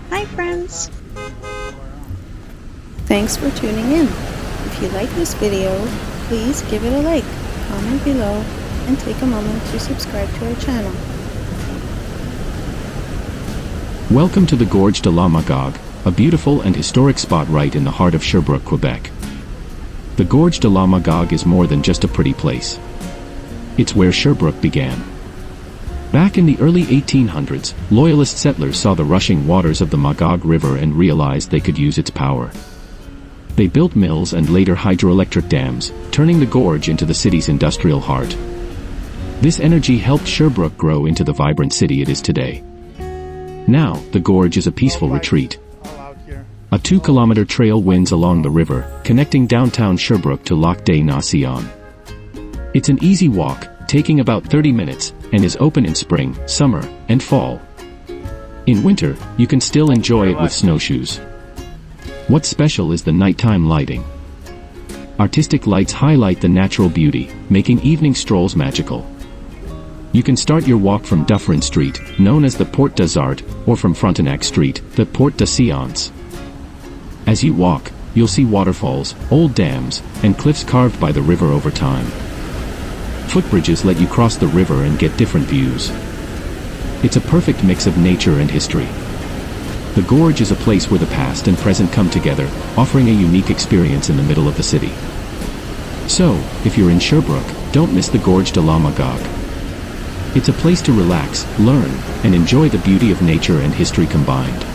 Hi friends! Thanks for tuning in. If you like this video, please give it a like, comment below, and take a moment to subscribe to our channel. Welcome to the Gorge de la Magog, a beautiful and historic spot right in the heart of Sherbrooke, Quebec. The Gorge de la Magog is more than just a pretty place. It's where Sherbrooke began. Back in the early 1800s, Loyalist settlers saw the rushing waters of the Magog River and realized they could use its power. They built mills and later hydroelectric dams, turning the gorge into the city's industrial heart. This energy helped Sherbrooke grow into the vibrant city it is today. Now, the gorge is a peaceful retreat. A 2-kilometer trail winds along the river, connecting downtown Sherbrooke to Lac des Nations. It's an easy walk, taking about 30 minutes, and is open in spring, summer, and fall. In winter, you can still enjoy it with snowshoes. What's special is the nighttime lighting. Artistic lights highlight the natural beauty, making evening strolls magical. You can start your walk from Dufferin Street, known as the Porte des Arts, or from Frontenac Street, the Porte de Science. As you walk, you'll see waterfalls, old dams, and cliffs carved by the river over time. Footbridges let you cross the river and get different views. It's a perfect mix of nature and history. The gorge is a place where the past and present come together, offering a unique experience in the middle of the city. So, if you're in Sherbrooke, don't miss the Gorge de la Magog. It's a place to relax, learn, and enjoy the beauty of nature and history combined.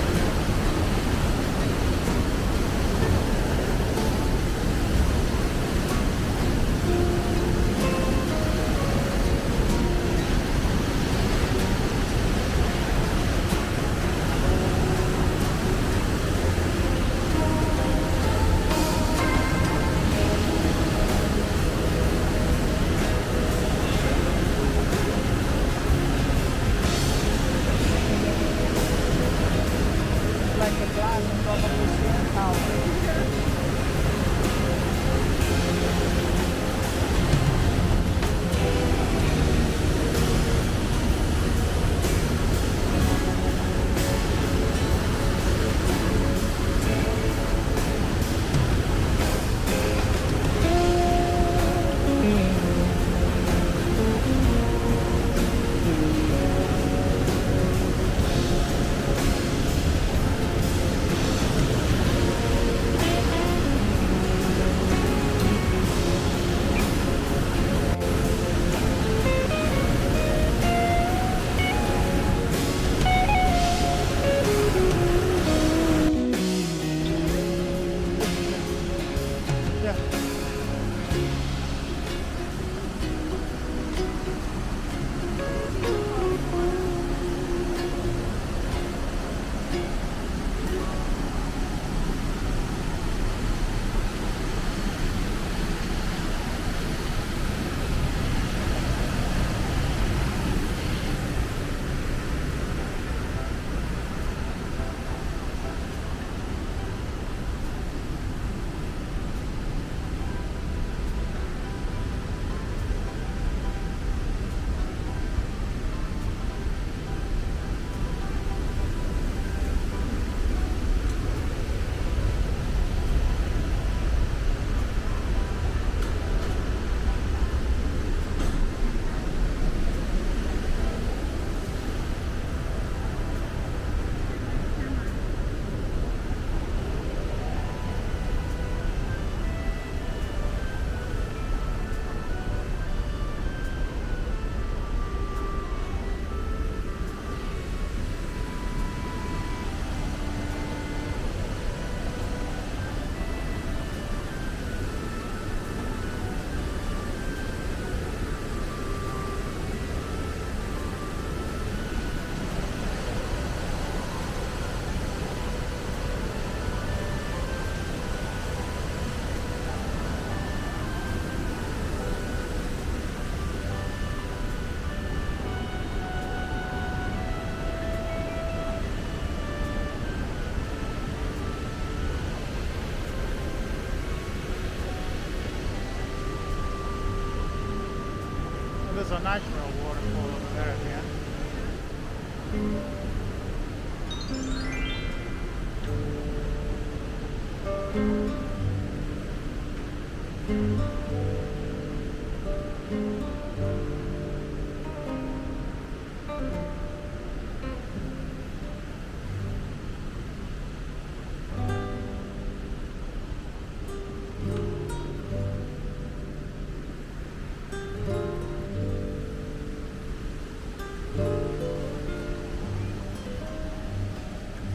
There's a natural waterfall over there at the end.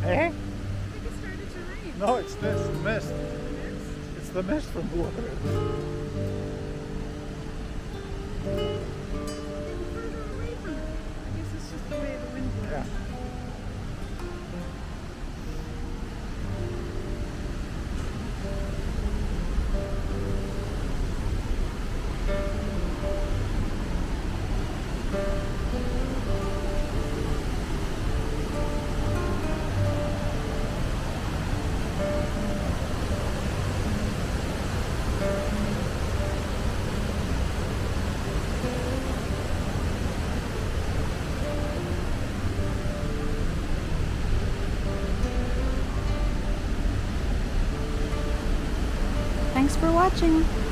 Eh? I think it started to rain. No, it's this, the mist. Mist? It's the mist from the water. Further away from it. I guess it's just the way the wind blows. Yeah. Thanks for watching.